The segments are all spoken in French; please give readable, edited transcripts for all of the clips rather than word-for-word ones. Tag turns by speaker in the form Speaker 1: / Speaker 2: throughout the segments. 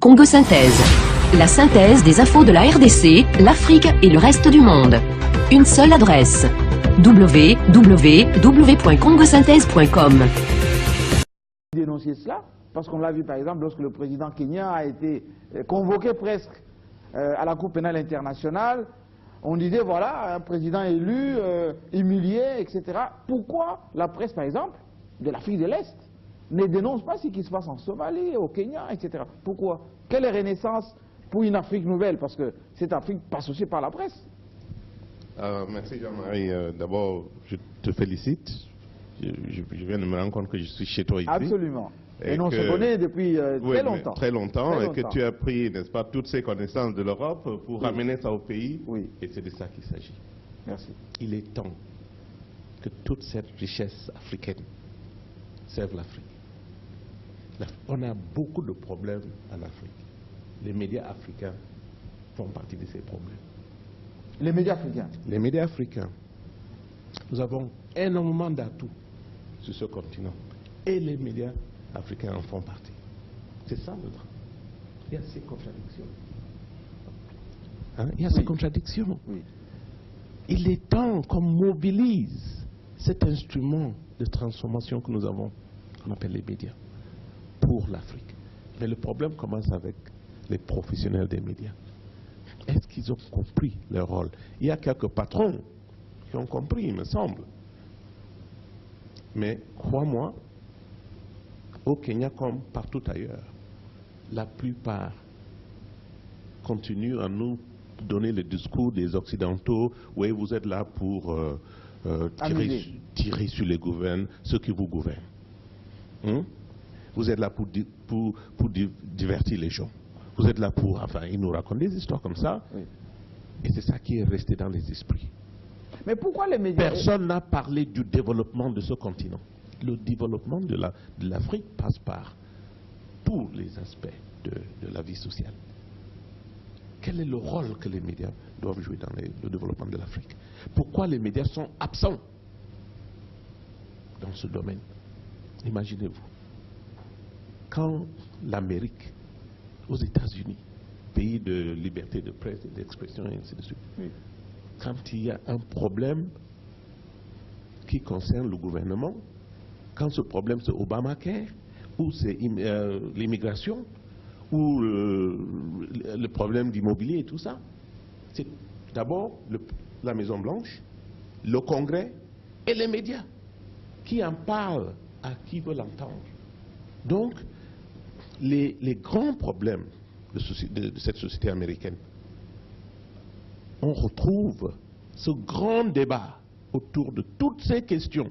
Speaker 1: Congo Synthèse. La synthèse des infos de la RDC, l'Afrique et le reste du monde. Une seule adresse. www.congosynthèse.com.
Speaker 2: Dénoncer cela, parce qu'on l'a vu par exemple lorsque le président kenyan a été convoqué presque à la Cour pénale internationale, on disait voilà, un président élu, humilié, etc. Pourquoi la presse par exemple de l'Afrique de l'Est ne dénonce pas ce qui se passe en Somalie, au Kenya, etc. Pourquoi? Quelle renaissance pour une Afrique nouvelle? Parce que cette Afrique passe aussi par la presse.
Speaker 3: Merci Jean-Marie. D'abord, je te félicite. Je viens de me rendre compte que je suis chez toi ici.
Speaker 2: Absolument. Et on se connaît depuis très longtemps.
Speaker 3: Très longtemps, et que tu as pris, n'est-ce pas, toutes ces connaissances de l'Europe pour ramener ça au pays.
Speaker 2: Oui.
Speaker 3: Et c'est de ça qu'il s'agit.
Speaker 2: Merci.
Speaker 3: Il est temps que toute cette richesse africaine serve l'Afrique. On a beaucoup de problèmes en Afrique. Les médias africains font partie de ces problèmes.
Speaker 2: Les médias africains.
Speaker 3: Les médias africains. Nous avons énormément d'atouts sur ce continent. Et les médias africains en font partie. C'est ça le drame. Il y a ces contradictions. Il y a ces contradictions.
Speaker 2: Oui.
Speaker 3: Il est temps qu'on mobilise cet instrument de transformation que nous avons, qu'on appelle les médias, pour l'Afrique. Mais le problème commence avec les professionnels des médias. Est-ce qu'ils ont compris leur rôle? Il y a quelques patrons qui ont compris, il me semble. Mais crois-moi, au Kenya comme partout ailleurs, la plupart continuent à nous donner le discours des Occidentaux. Oui, vous êtes là pour tirer sur les ceux qui vous gouvernent. Vous êtes là pour divertir les gens. Vous êtes là pour... Enfin, ils nous racontent des histoires comme ça.
Speaker 2: Oui.
Speaker 3: Et c'est ça qui est resté dans les esprits.
Speaker 2: Mais pourquoi les médias...
Speaker 3: Personne n'a parlé du développement de ce continent. Le développement de l'Afrique passe par tous les aspects de la vie sociale. Quel est le rôle que les médias doivent jouer dans le développement de l'Afrique? Pourquoi les médias sont absents dans ce domaine? Imaginez-vous, quand l'Amérique, aux États-Unis, pays de liberté de presse et d'expression et ainsi de suite, quand il y a un problème qui concerne le gouvernement, quand ce problème c'est Obamacare, ou c'est l'immigration, ou le problème d'immobilier et tout ça, c'est d'abord la Maison-Blanche, le Congrès et les médias qui en parlent à qui veut l'entendre. Donc, les grands problèmes de cette société américaine, on retrouve ce grand débat autour de toutes ces questions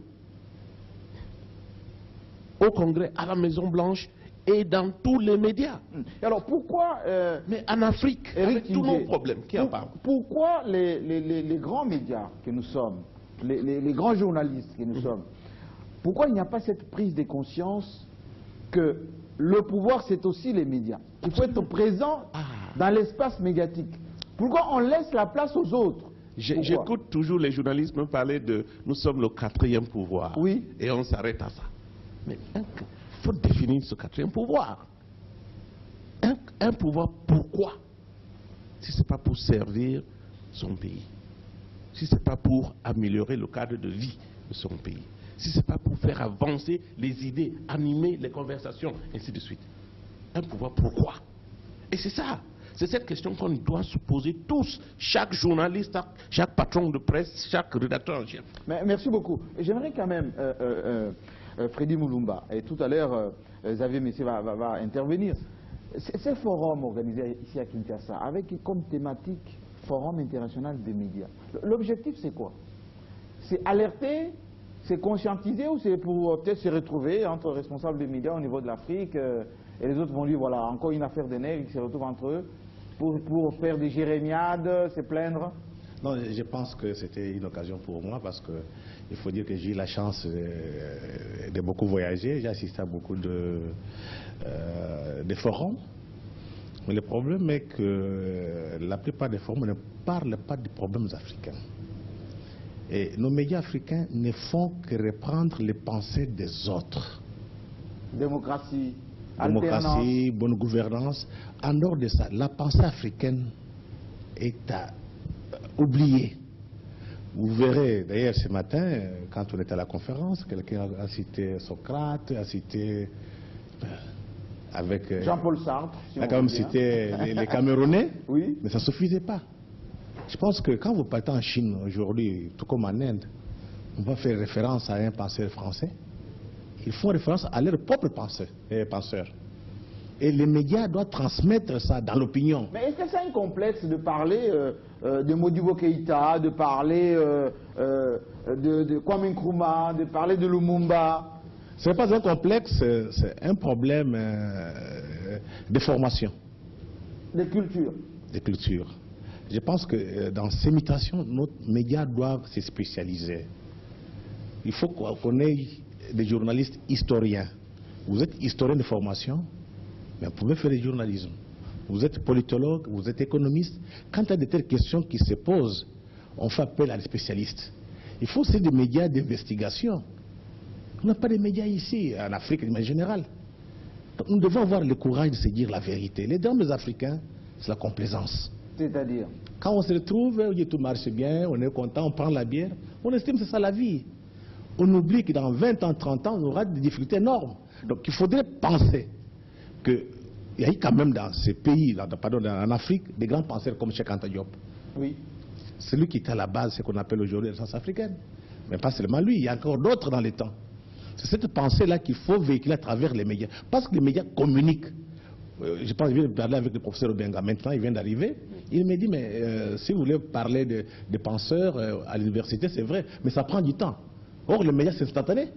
Speaker 3: au Congrès, à la Maison-Blanche et dans tous les médias.
Speaker 2: Et alors pourquoi...
Speaker 3: Mais en Afrique, avec tous nos problèmes, qui en parle?
Speaker 2: Pourquoi les grands médias que nous sommes, les grands journalistes que nous sommes, pourquoi il n'y a pas cette prise de conscience que le pouvoir c'est aussi les médias? Il faut être présent dans l'espace médiatique. Pourquoi on laisse la place aux autres?
Speaker 3: J'écoute toujours les journalistes me parler de nous sommes le quatrième pouvoir.
Speaker 2: Oui.
Speaker 3: Et on s'arrête à ça. Mais il faut définir ce quatrième pouvoir. Un pouvoir pourquoi? Si ce n'est pas pour servir son pays, si ce n'est pas pour améliorer le cadre de vie de son pays, si ce n'est pas pour faire avancer les idées, animer les conversations, ainsi de suite. Un pouvoir pourquoi? Et c'est ça. C'est cette question qu'on doit se poser tous, chaque journaliste, chaque patron de presse, chaque rédacteur en chef.
Speaker 2: Merci beaucoup. J'aimerais quand même, Freddy Mulumba, et tout à l'heure, Xavier Messier va intervenir. Ces forums organisés ici à Kinshasa, avec comme thématique Forum international des médias, l'objectif c'est quoi? C'est alerter, c'est conscientiser, ou c'est pour peut-être se retrouver entre responsables des médias au niveau de l'Afrique et les autres vont dire voilà, encore une affaire de nègres qui se retrouvent entre eux pour faire des jérémiades, se plaindre?
Speaker 4: Non, je pense que c'était une occasion pour moi parce que il faut dire que j'ai eu la chance de beaucoup voyager. J'ai assisté à beaucoup de forums. Mais le problème est que la plupart des forums ne parlent pas des problèmes africains. Et nos médias africains ne font que reprendre les pensées des autres.
Speaker 2: Démocratie,
Speaker 4: démocratie, bonne gouvernance. En dehors de ça, la pensée africaine est à oublier. Vous verrez, d'ailleurs, ce matin, quand on était à la conférence, quelqu'un a cité Socrate, a cité avec
Speaker 2: Jean-Paul Sartre.
Speaker 4: Si a quand même cité les Camerounais,
Speaker 2: oui.
Speaker 4: Mais ça ne suffisait pas. Je pense que quand vous partez en Chine aujourd'hui, tout comme en Inde, on va faire référence à un penseur français. Ils font référence à leur propre penseur. Et les médias doivent transmettre ça dans l'opinion.
Speaker 2: Mais est-ce que c'est un complexe de parler de Modibo Keïta, de parler de Kwame Nkrumah, de parler de Lumumba?
Speaker 4: Ce n'est pas un complexe, c'est un problème de formation.
Speaker 2: De culture.
Speaker 4: De culture. Je pense que dans ces mutations, nos médias doivent se spécialiser. Il faut qu'on ait des journalistes historiens. Vous êtes historien de formation, mais vous pouvez faire du journalisme. Vous êtes politologue, vous êtes économiste. Quand il y a de telles questions qui se posent, on fait appel à des spécialistes. Il faut aussi des médias d'investigation. On n'a pas de médias ici, en Afrique en général. Donc, nous devons avoir le courage de se dire la vérité. Les drames africains, c'est la complaisance.
Speaker 2: C'est-à-dire?
Speaker 4: Quand on se retrouve, tout marche bien, on est content, on prend la bière, on estime que c'est ça la vie. On oublie que dans 20 ans, 30 ans, on aura des difficultés énormes. Donc il faudrait penser qu'il y a quand même dans ces pays, en Afrique, des grands penseurs comme Cheikh Anta Diop.
Speaker 2: Oui.
Speaker 4: C'est lui qui est à la base de ce qu'on appelle aujourd'hui la science africaine. Mais pas seulement lui, il y a encore d'autres dans les temps. C'est cette pensée-là qu'il faut véhiculer à travers les médias. Parce que les médias communiquent. Je pense que je viens de parler avec le professeur Obenga maintenant, il vient d'arriver. Il me dit, mais si vous voulez parler de penseurs à l'université, c'est vrai, mais ça prend du temps. Or, les médias, c'est instantané.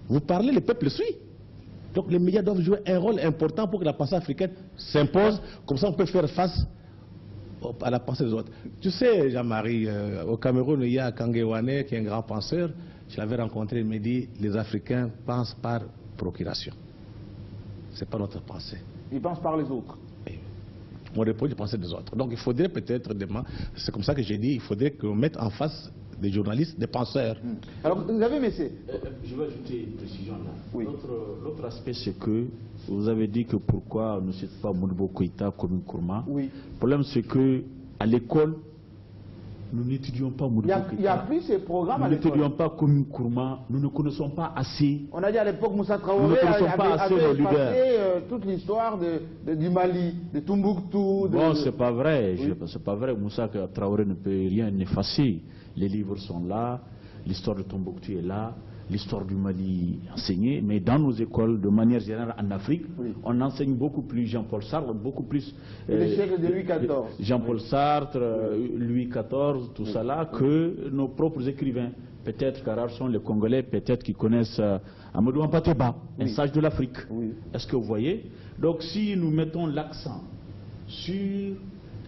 Speaker 4: Vous parlez, le peuple suit. Donc, les médias doivent jouer un rôle important pour que la pensée africaine s'impose. Comme ça, on peut faire face à la pensée des autres. Tu sais, Jean-Marie, au Cameroun, il y a Kangé Wane, qui est un grand penseur. Je l'avais rencontré, il me dit, les Africains pensent par procuration. Ce n'est pas notre pensée.
Speaker 2: Ils pensent par les autres.
Speaker 4: On répond des pensées des autres. Donc il faudrait peut-être demain, c'est comme ça que j'ai dit, il faudrait qu'on mette en face des journalistes, des penseurs.
Speaker 2: Alors vous avez, messieurs.
Speaker 5: Je vais ajouter une précision là.
Speaker 2: Oui.
Speaker 5: L'autre aspect, c'est que vous avez dit que pourquoi on ne cite pas Modibo Keïta comme Nkrumah.
Speaker 2: Oui.
Speaker 5: Le problème, c'est que à l'école, nous n'étudions pas Modibo Keïta.
Speaker 2: Il n'y a plus ces programmes à
Speaker 5: l'école.
Speaker 2: l'école.
Speaker 5: Nous n'étudions pas comme Nkrumah. Nous ne connaissons pas assez.
Speaker 2: On a dit à l'époque, Moussa Traoré avait passé toute l'histoire du Mali, de Tombouctou.
Speaker 5: Bon, c'est pas vrai.
Speaker 2: Oui.
Speaker 5: C'est pas vrai. Moussa Traoré ne peut rien effacer. Les livres sont là, l'histoire de Tombouctou est là, l'histoire du Mali enseignée, mais dans nos écoles, de manière générale en Afrique,
Speaker 2: oui.
Speaker 5: On enseigne beaucoup plus Jean-Paul Sartre, beaucoup plus
Speaker 2: les siècles de Louis XIV.
Speaker 5: Jean-Paul Sartre, Louis XIV, tout ça là, que nos propres écrivains. Peut-être car sont les Congolais, peut-être qui connaissent Amadou Hampâté-Bâ, un sage de l'Afrique.
Speaker 2: Oui.
Speaker 5: Est-ce que vous voyez? Donc si nous mettons l'accent sur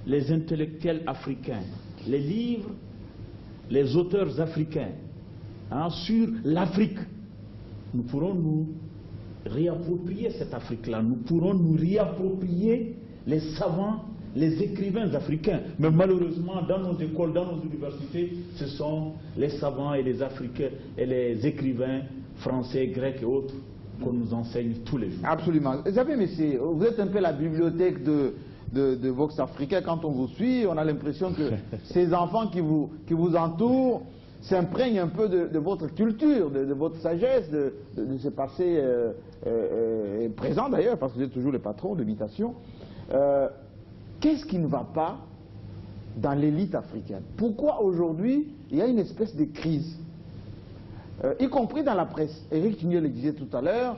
Speaker 5: les intellectuels africains, les livres, les auteurs africains, sur l'Afrique, nous pourrons nous réapproprier cette Afrique-là. Nous pourrons nous réapproprier les savants, les écrivains africains. Mais malheureusement, dans nos écoles, dans nos universités, ce sont les savants et les Africains et les écrivains français, grecs et autres qu'on nous enseigne tous les jours.
Speaker 2: Absolument. Vous savez, messieurs, vous êtes un peu la bibliothèque de Vox Africa. Quand on vous suit, on a l'impression que ces enfants qui vous entourent s'imprègnent un peu de votre culture, de votre sagesse, de ce passé présent d'ailleurs, parce que vous êtes toujours le patron de l'imitation. Qu'est-ce qui ne va pas dans l'élite africaine? Pourquoi aujourd'hui il y a une espèce de crise, y compris dans la presse? Éric Thignot le disait tout à l'heure,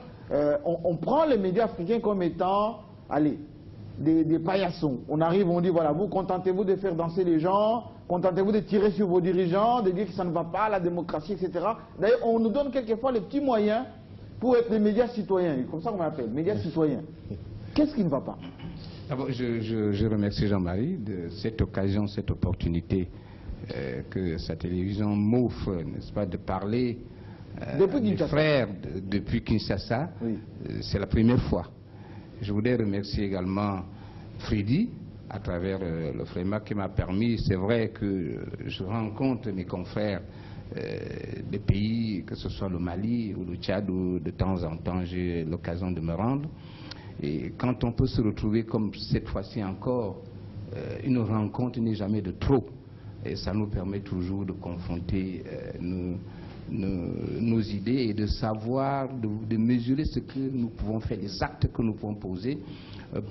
Speaker 2: on prend les médias africains comme étant, allez, des paillassons. On arrive, on dit voilà, vous contentez-vous de faire danser les gens, contentez-vous de tirer sur vos dirigeants, de dire que ça ne va pas, la démocratie, etc. D'ailleurs, on nous donne quelquefois les petits moyens pour être des médias citoyens, comme ça qu'on m'appelle, médias citoyens. Qu'est-ce qui ne va pas?
Speaker 6: D'abord, je remercie Jean-Marie de cette occasion, cette opportunité que sa télévision m'offre, n'est-ce pas, de parler
Speaker 2: depuis
Speaker 6: mes frères depuis Kinshasa.
Speaker 2: Oui.
Speaker 6: C'est la première fois. Je voudrais remercier également Freddy, à travers le FREMA, qui m'a permis, c'est vrai que je rencontre mes confrères des pays, que ce soit le Mali ou le Tchad, où de temps en temps j'ai l'occasion de me rendre. Et quand on peut se retrouver comme cette fois-ci encore, une rencontre n'est jamais de trop. Et ça nous permet toujours de confronter nos idées et de savoir, de mesurer ce que nous pouvons faire, les actes que nous pouvons poser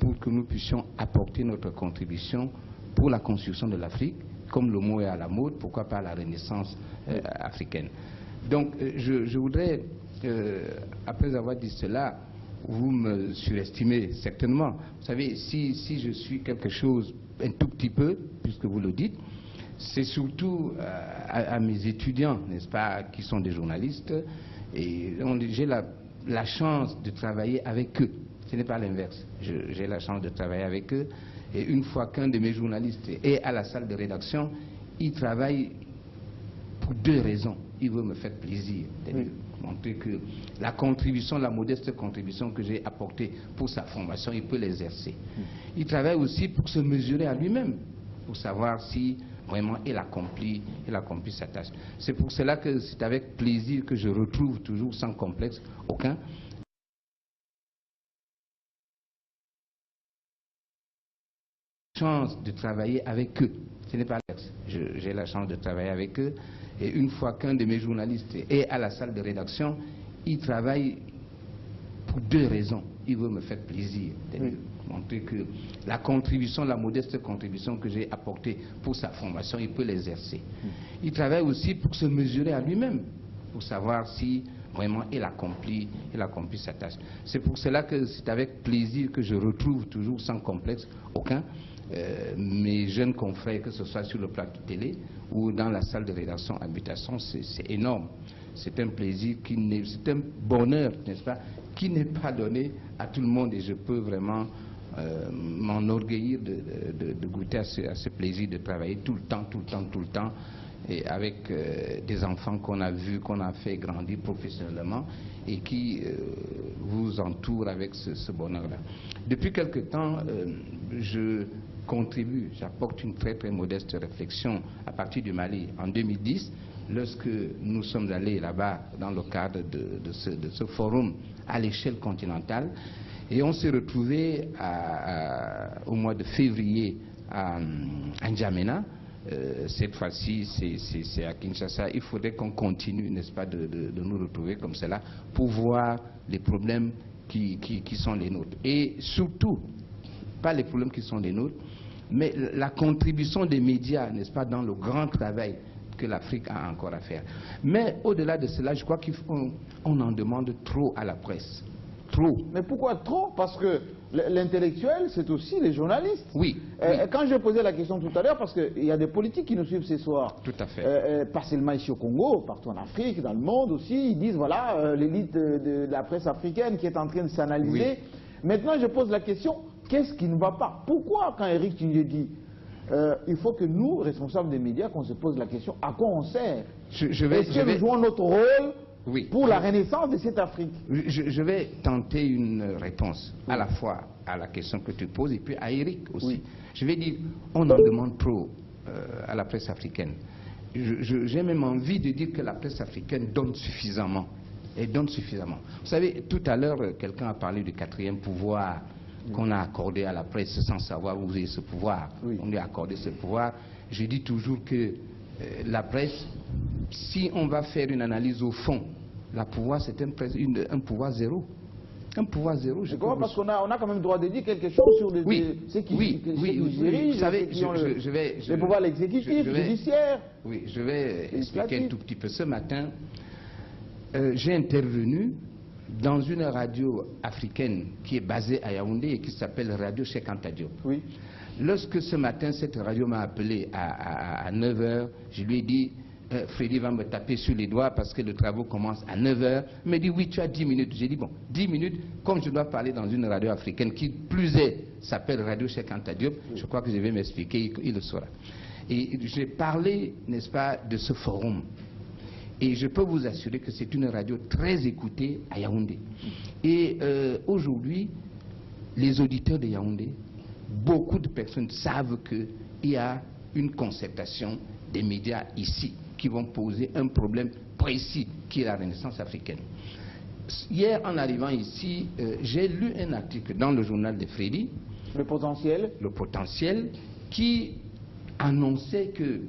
Speaker 6: pour que nous puissions apporter notre contribution pour la construction de l'Afrique, comme le mot est à la mode, pourquoi pas la renaissance africaine. Donc je voudrais, après avoir dit cela, vous me surestimez certainement. Vous savez, si je suis quelque chose un tout petit peu, puisque vous le dites, c'est surtout à mes étudiants, n'est-ce pas, qui sont des journalistes, et j'ai la chance de travailler avec eux. Ce n'est pas l'inverse. J'ai la chance de travailler avec eux, et une fois qu'un de mes journalistes est à la salle de rédaction, il travaille pour deux raisons. Il veut me faire plaisir, montrer que la contribution, la modeste contribution que j'ai apportée pour sa formation, il peut l'exercer. Il travaille aussi pour se mesurer à lui-même, pour savoir si vraiment il accomplit sa tâche. C'est pour cela que c'est avec plaisir que je retrouve toujours, sans complexe aucun, chance de travailler avec eux. Ce n'est pas l'inverse. J'ai la chance de travailler avec eux, et une fois qu'un de mes journalistes est à la salle de rédaction, il travaille pour deux raisons. Il veut me faire plaisir, montrer que la contribution, la modeste contribution que j'ai apportée pour sa formation, il peut l'exercer. Il travaille aussi pour se mesurer à lui-même, pour savoir si vraiment il accomplit sa tâche. C'est pour cela que c'est avec plaisir que je retrouve toujours, sans complexe aucun, mes jeunes confrères, que ce soit sur le plateau de télé ou dans la salle de rédaction Habitation. C'est énorme. C'est un plaisir, c'est un bonheur, n'est-ce pas, qui n'est pas donné à tout le monde, et je peux vraiment m'enorgueillir de goûter à ce plaisir de travailler tout le temps, et avec des enfants qu'on a vus, qu'on a fait grandir professionnellement et qui vous entourent avec ce bonheur-là. Depuis quelque temps, je contribue, j'apporte une très modeste réflexion à partir du Mali. En 2010, lorsque nous sommes allés là-bas dans le cadre de ce forum à l'échelle continentale, et on s'est retrouvé au mois de février à N'Djamena. Cette fois-ci, c'est à Kinshasa. Il faudrait qu'on continue, n'est-ce pas, de nous retrouver comme cela pour voir les problèmes qui sont les nôtres. Et surtout, pas les problèmes qui sont les nôtres, mais la contribution des médias, n'est-ce pas, dans le grand travail que l'Afrique a encore à faire. Mais au-delà de cela, je crois qu'on en demande trop à la presse. Trop.
Speaker 2: Mais pourquoi trop? Parce que l'intellectuel, c'est aussi les journalistes.
Speaker 6: Oui.
Speaker 2: Quand je posais la question tout à l'heure, parce qu'il y a des politiques qui nous suivent ce soir.
Speaker 6: Tout à fait.
Speaker 2: Pas seulement ici au Congo, partout en Afrique, dans le monde aussi, ils disent, voilà, l'élite de la presse africaine qui est en train de s'analyser. Oui. Maintenant, je pose la question, qu'est-ce qui ne va pas? Pourquoi, quand Eric Tindé dit, il faut que nous, responsables des médias, qu'on se pose la question, à quoi on sert? Est-ce que nous jouons notre rôle pour la renaissance de cette Afrique?
Speaker 6: Je vais tenter une réponse à la fois à la question que tu poses et puis à Eric aussi. Oui. Je vais dire, on en demande trop à la presse africaine. J'ai même envie de dire que la presse africaine donne suffisamment. Elle donne suffisamment. Vous savez, tout à l'heure, quelqu'un a parlé du 4e pouvoir qu'on a accordé à la presse sans savoir où est ce pouvoir. Oui. On lui a accordé ce pouvoir. Je dis toujours que la presse, si on va faire une analyse au fond, la pouvoir, c'est un pouvoir zéro. Un pouvoir zéro.
Speaker 2: Je crois parce qu'on a quand même le droit de dire quelque chose sur ceux qui dirigent,
Speaker 6: vous savez,
Speaker 2: le pouvoir exécutif, judiciaire.
Speaker 6: Oui, je vais expliquer un tout petit peu. Ce matin, j'ai intervenu dans une radio africaine qui est basée à Yaoundé et qui s'appelle Radio Cheikh Anta Diop.
Speaker 2: Oui.
Speaker 6: Lorsque ce matin, cette radio m'a appelé à 9h, je lui ai dit, Freddy va me taper sur les doigts parce que le travail commence à 9h. Il m'a dit, oui, tu as 10 minutes. J'ai dit, bon, 10 minutes, comme je dois parler dans une radio africaine qui, plus est, s'appelle Radio Cheikh Anta Diop, je crois que je vais m'expliquer, il le saura. Et j'ai parlé, n'est-ce pas, de ce forum. Et je peux vous assurer que c'est une radio très écoutée à Yaoundé. Et aujourd'hui, les auditeurs de Yaoundé, beaucoup de personnes savent qu'il y a une concertation des médias ici qui vont poser un problème précis qui est la renaissance africaine. hier, en arrivant ici, j'ai lu un article dans le journal de Freddy.
Speaker 2: Le potentiel?
Speaker 6: Le potentiel, qui annonçait que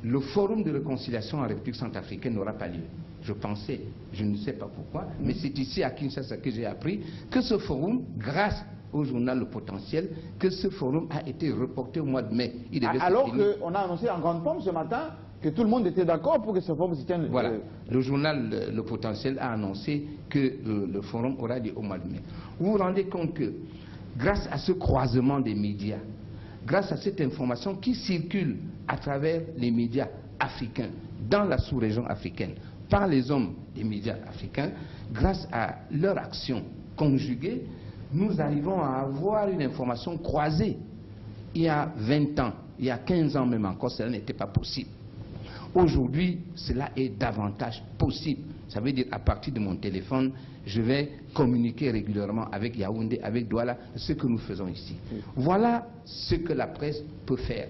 Speaker 6: le forum de réconciliation en République centrafricaine n'aura pas lieu. Je pensais, je ne sais pas pourquoi, mais c'est ici à Kinshasa que j'ai appris que ce forum, grâce au journal Le Potentiel, que ce forum a été reporté au mois de mai.
Speaker 2: Alors qu'on a annoncé en grande pompe ce matin que tout le monde était d'accord pour que ce forum se tienne.
Speaker 6: Voilà. Le journal Le Potentiel a annoncé que le forum aura lieu au mois de mai. Vous vous rendez compte que grâce à ce croisement des médias, grâce à cette information qui circule à travers les médias africains, dans la sous-région africaine, par les hommes des médias africains, grâce à leur action conjuguée, nous arrivons à avoir une information croisée. Il y a 20 ans, il y a 15 ans même encore, cela n'était pas possible. Aujourd'hui, cela est davantage possible. Ça veut dire, à partir de mon téléphone, je vais communiquer régulièrement avec Yaoundé, avec Douala, ce que nous faisons ici. Voilà ce que la presse peut faire.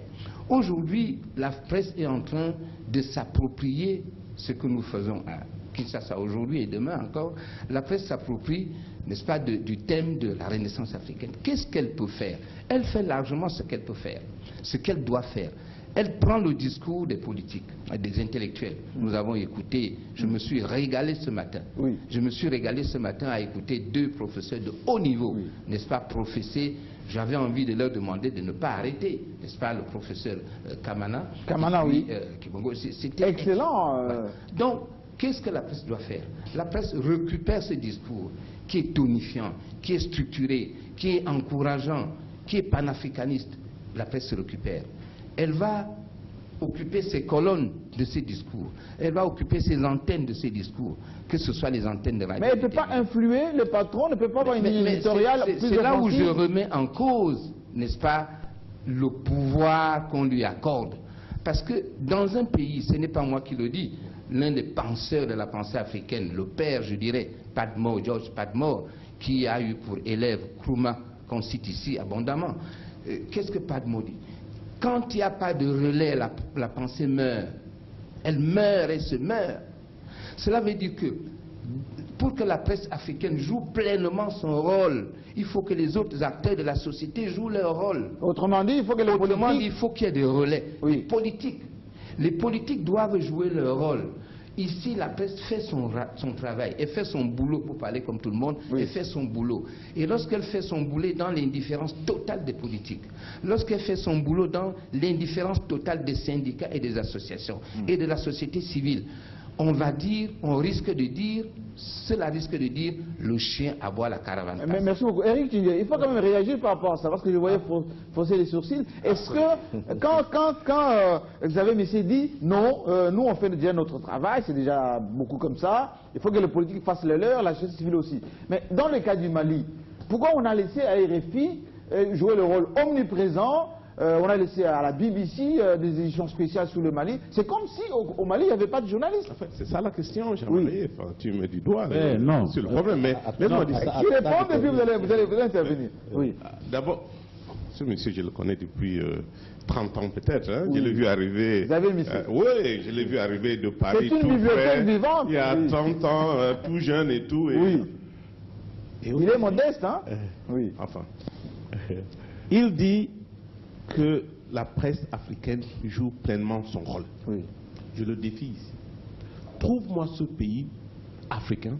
Speaker 6: Aujourd'hui, la presse est en train de s'approprier ce que nous faisons à Kinshasa aujourd'hui et demain encore. La presse s'approprie, n'est-ce pas, du thème de la Renaissance africaine. Qu'est-ce qu'elle peut faire? Elle fait largement ce qu'elle peut faire, ce qu'elle doit faire. Elle prend le discours des politiques, des intellectuels. Nous avons écouté, je me suis régalé ce matin. Oui. Je me suis régalé ce matin à écouter deux professeurs de haut niveau, oui, n'est-ce pas, professés. J'avais envie de leur demander de ne pas arrêter, n'est-ce pas, le professeur Kamana.
Speaker 2: Kamana, puis,
Speaker 6: oui. C'était excellent. Donc, qu'est-ce que la presse doit faire? La presse récupère ce discours qui est tonifiant, qui est structuré, qui est encourageant, qui est panafricaniste. La presse se récupère. Elle va occuper ses colonnes de ces discours. Elle va occuper ses antennes de ces discours, que ce soit les antennes de radio.
Speaker 2: Mais elle ne peut pas influer, le patron ne peut pas avoir une ligne éditoriale plus
Speaker 6: c'est là où je remets en cause, n'est-ce pas, le pouvoir qu'on lui accorde. Parce que dans un pays, ce n'est pas moi qui le dis, l'un des penseurs de la pensée africaine, le père, je dirais, Padmore, George Padmore, qui a eu pour élève Nkrumah, qu'on cite ici abondamment. Qu'est-ce que Padmore dit? Quand il n'y a pas de relais, la pensée meurt. Elle meurt et se meurt. Cela veut dire que pour que la presse africaine joue pleinement son rôle, il faut que les autres acteurs de la société jouent leur rôle.
Speaker 2: Autrement dit, il faut que les politiques...
Speaker 6: Autrement dit, il faut qu'il y ait des relais. Oui. Les politiques doivent jouer leur rôle. Ici, la presse fait son travail, elle fait son boulot, pour parler comme tout le monde, oui, elle fait son boulot. Et lorsqu'elle fait son boulot dans l'indifférence totale des politiques, lorsqu'elle fait son boulot dans l'indifférence totale des syndicats et des associations et de la société civile, on va dire, on risque de dire, cela risque de dire, le chien aboie la caravane.
Speaker 2: Merci beaucoup. Eric, il faut quand même réagir par rapport à ça, parce que je voyais fausser les sourcils. Est-ce que, quand Xavier Messier dit, non, nous on fait déjà notre travail, c'est déjà beaucoup comme ça, il faut que les politiques fassent le leur, la société civile aussi. Mais dans le cas du Mali, pourquoi on a laissé à RFI jouer le rôle omniprésent? On a laissé à la BBC des éditions spéciales sur le Mali. C'est comme si au Mali, il n'y avait pas de journalistes.
Speaker 3: En fait, c'est ça la question, Jean-Marie. Oui. Enfin, tu mets du doigt
Speaker 4: non.
Speaker 3: sur le problème. Mais laisse-moi dire ça.
Speaker 2: Qui répond et puis vous allez intervenir. Oui.
Speaker 3: D'abord, ce monsieur, je le connais depuis 30 ans peut-être. Hein. Oui. Je l'ai vu arriver.
Speaker 2: Vous avez mis
Speaker 3: oui, je l'ai vu arriver de Paris.
Speaker 2: C'est une bibliothèque vivante.
Speaker 3: Il y a 30 ans, tout jeune et tout. Et,
Speaker 2: oui. Et il est modeste, hein.
Speaker 3: Oui. Enfin. Il dit que la presse africaine joue pleinement son rôle.
Speaker 2: Oui.
Speaker 3: Je le défie ici. Trouve-moi ce pays africain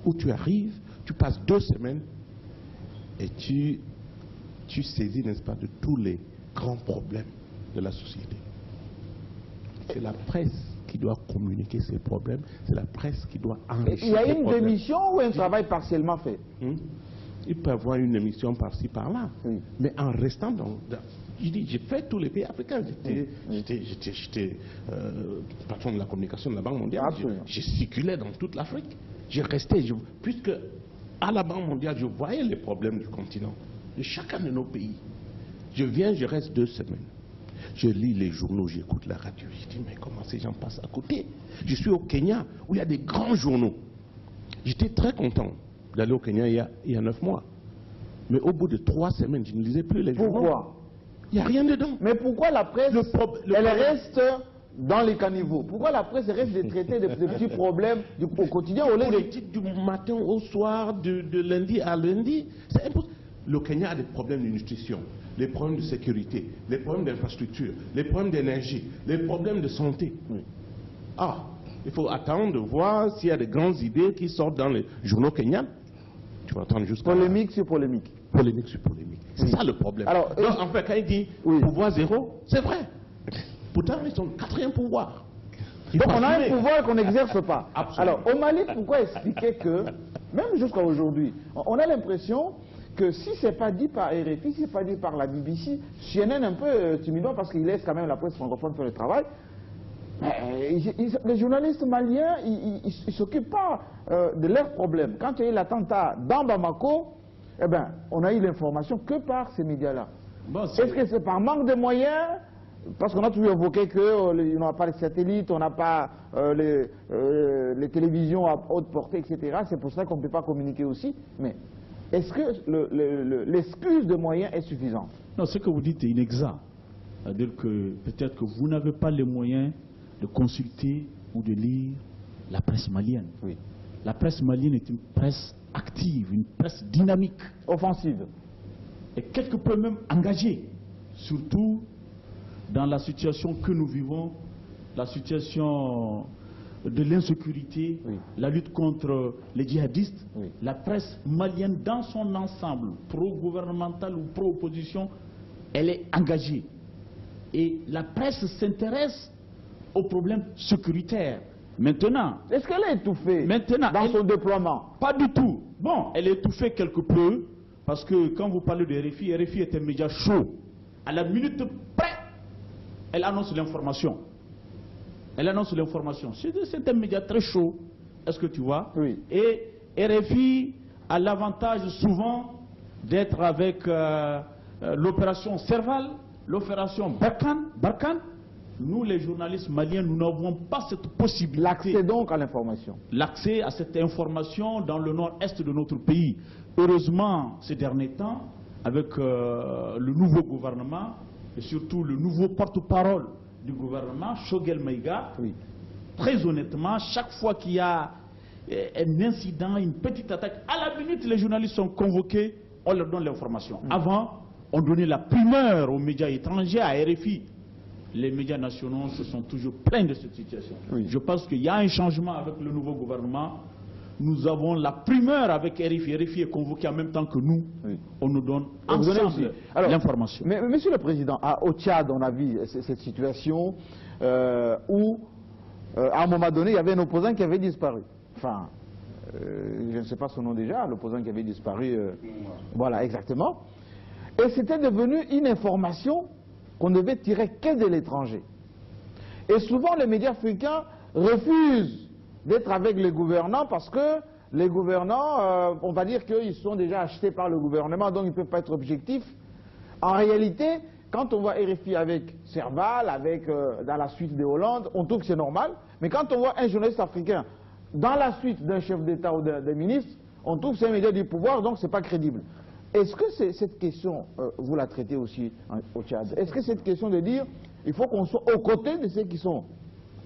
Speaker 3: où tu arrives, tu passes 2 semaines et tu saisis, n'est-ce pas, de tous les grands problèmes de la société. C'est la presse qui doit communiquer ces problèmes, c'est la presse qui doit enrichir.
Speaker 2: Il y a une démission ou un travail partiellement fait?
Speaker 3: Il peut y avoir une émission par-ci, par-là,
Speaker 2: oui,
Speaker 3: mais en restant dans... Je dis, j'ai fait tous les pays africains. J'étais patron de la communication de la Banque mondiale. Je circulais dans toute l'Afrique. J'ai resté, puisque à la Banque mondiale, je voyais les problèmes du continent, de chacun de nos pays. Je viens, je reste 2 semaines. Je lis les journaux, j'écoute la radio. Je dis, mais comment ces gens passent à côté? Je suis au Kenya, où il y a des grands journaux. J'étais très content d'aller au Kenya il y a 9 mois. Mais au bout de 3 semaines, je ne lisais plus les journaux.
Speaker 2: Pourquoi?
Speaker 3: Il n'y a rien dedans.
Speaker 2: Mais pourquoi la presse, elle reste dans les caniveaux? Pourquoi la presse reste de traiter des petits problèmes au quotidien au lieu de...
Speaker 3: Politique du matin au soir, de lundi à lundi, c'est impossible. Le Kenya a des problèmes de nutrition, les problèmes de sécurité, les problèmes d'infrastructure, les problèmes d'énergie, les problèmes de santé.
Speaker 2: Oui.
Speaker 3: Ah, il faut attendre de voir s'il y a des grandes idées qui sortent dans les journaux kenyans. Tu vas attendre jusqu'à...
Speaker 2: Polémique sur polémique.
Speaker 3: Polémique sur polémique. C'est ça le problème.
Speaker 2: Alors,
Speaker 3: donc, en fait, quand il dit pouvoir zéro, c'est vrai. Pourtant, ils sont le 4e pouvoir.
Speaker 2: Donc on a un pouvoir qu'on n'exerce pas.
Speaker 3: Absolument.
Speaker 2: Alors au Mali, pourquoi expliquer que, même jusqu'à aujourd'hui, on a l'impression que si ce n'est pas dit par RFI, si ce n'est pas dit par la BBC, CNN un peu timidement parce qu'il laisse quand même la presse francophone faire le travail, les journalistes maliens, ils ne s'occupent pas de leurs problèmes. Quand il y a eu l'attentat dans Bamako, eh ben, on a eu l'information que par ces médias-là. Bon, est-ce que c'est par manque de moyens? Parce qu'on a toujours évoqué qu'on n'a pas les satellites, on n'a pas les télévisions à haute portée, etc. C'est pour ça qu'on ne peut pas communiquer aussi. Mais est-ce que l'excuse de moyens est suffisante?
Speaker 5: Non, ce que vous dites est inexact. C'est-à-dire que peut-être que vous n'avez pas les moyens de consulter ou de lire la presse malienne.
Speaker 2: Oui.
Speaker 5: La presse malienne est une presse active, une presse dynamique.
Speaker 2: Offensive.
Speaker 5: Et quelque peu même engagée. Surtout dans la situation que nous vivons, la situation de l'insécurité, oui, la lutte contre les djihadistes, oui, la presse malienne dans son ensemble, pro-gouvernementale ou pro-opposition, elle est engagée. Et la presse s'intéresse aux problèmes sécuritaires. Maintenant...
Speaker 2: Est-ce qu'elle est étouffée dans son déploiement?
Speaker 5: Pas du tout. Bon, elle est étouffée quelque peu, parce que quand vous parlez de RFI, RFI est un média chaud. À la minute près, elle annonce l'information. Elle annonce l'information. C'est un média très chaud. Est-ce que tu vois?
Speaker 2: Oui.
Speaker 5: Et RFI a l'avantage souvent d'être avec l'opération Serval, l'opération Barkhane. Nous, les journalistes maliens, nous n'avons pas cette possibilité.
Speaker 2: L'accès donc à l'information.
Speaker 5: L'accès à cette information dans le nord-est de notre pays. Heureusement, ces derniers temps, avec le nouveau gouvernement, et surtout le nouveau porte-parole du gouvernement, Choguel Maïga, oui, très honnêtement, chaque fois qu'il y a un incident, une petite attaque, à la minute, les journalistes sont convoqués, on leur donne l'information. Avant, on donnait la primeur aux médias étrangers, à RFI. Les médias nationaux se sont toujours plaints de cette situation. Oui. Je pense qu'il y a un changement avec le nouveau gouvernement. Nous avons la primeur avec RFI. RFI est convoqué en même temps que nous. Oui. On nous donne ensemble l'information.
Speaker 2: Mais Monsieur le Président, au Tchad, on a vu cette situation où, à un moment donné, il y avait un opposant qui avait disparu. Enfin, je ne sais pas son nom déjà, l'opposant qui avait disparu. Voilà, exactement. Et c'était devenu une information qu'on ne devait tirer que de l'étranger. Et souvent, les médias africains refusent d'être avec les gouvernants parce que les gouvernants, on va dire qu'ils sont déjà achetés par le gouvernement, donc ils ne peuvent pas être objectifs. En réalité, quand on voit RFI avec Serval, dans la suite de Hollande, on trouve que c'est normal. Mais quand on voit un journaliste africain dans la suite d'un chef d'État ou d'un ministre, on trouve que c'est un média du pouvoir, donc ce n'est pas crédible. Est-ce que cette question, vous la traitez aussi au Tchad? Est-ce que cette question de dire, il faut qu'on soit aux côtés de ceux qui sont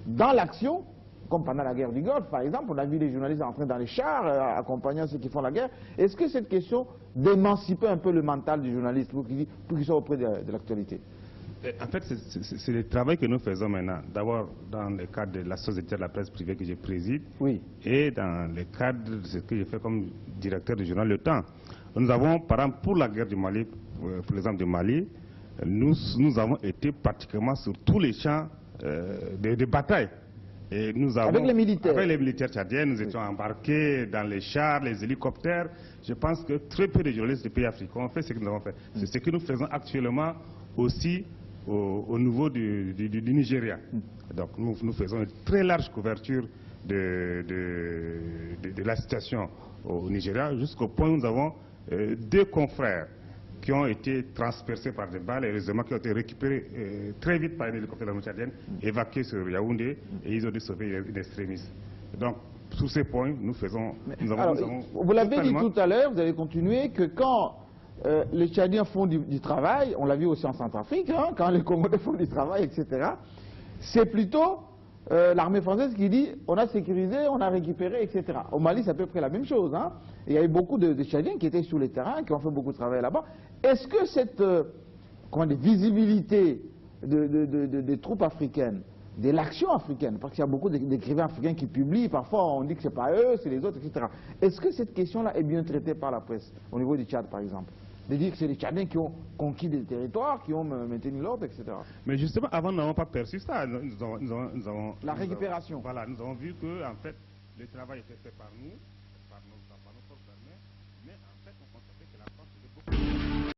Speaker 2: dans l'action, comme pendant la guerre du Golfe, par exemple, on a vu les journalistes entrer dans les chars, accompagnant ceux qui font la guerre. Est-ce que cette question d'émanciper un peu le mental du journaliste pour qu'il soit auprès de l'actualité?
Speaker 7: En fait, c'est le travail que nous faisons maintenant. D'abord, dans le cadre de la société de la presse privée que je préside, oui, et dans le cadre de ce que je fais comme directeur du journal Le Temps. Nous avons, par exemple, pour la guerre du Mali, pour l'exemple du Mali, nous avons été pratiquement sur tous les champs de bataille. Et nous avons, avec les militaires tchadiens, nous étions embarqués dans les chars, les hélicoptères. Je pense que très peu de journalistes des pays africains ont fait ce que nous avons fait. C'est ce que nous faisons actuellement aussi au niveau du Nigeria. Donc nous faisons une très large couverture de la situation au Nigeria, jusqu'au point où nous avons 2 confrères qui ont été transpercés par des balles, heureusement qui ont été récupérés très vite par un hélicoptère de l'armée tchadienne, évacués sur Yaoundé, et ils ont dû sauver une extrémiste. Donc, sur ces points, nous faisons...
Speaker 2: vous l'avez dit tout à l'heure, vous avez continué, que quand les Tchadiens font du travail, on l'a vu aussi en Centrafrique, hein, quand les Congolais font du travail, etc., c'est plutôt l'armée française qui dit on a sécurisé, on a récupéré, etc. Au Mali, c'est à peu près la même chose. Hein. Il y a eu beaucoup de Tchadiens qui étaient sur le terrain, qui ont fait beaucoup de travail là-bas. Est-ce que cette visibilité des troupes africaines, de l'action africaine, parce qu'il y a beaucoup d'écrivains africains qui publient, parfois on dit que ce n'est pas eux, c'est les autres, etc. Est-ce que cette question-là est bien traitée par la presse, au niveau du Tchad par exemple? De dire que c'est les Tchadiens qui ont conquis des territoires, qui ont maintenu l'ordre, etc.
Speaker 7: Mais justement, avant, nous n'avons pas perçu ça. Nous avons
Speaker 2: la récupération.
Speaker 7: Voilà, nous avons vu que, en fait, le travail était fait par nous, par nos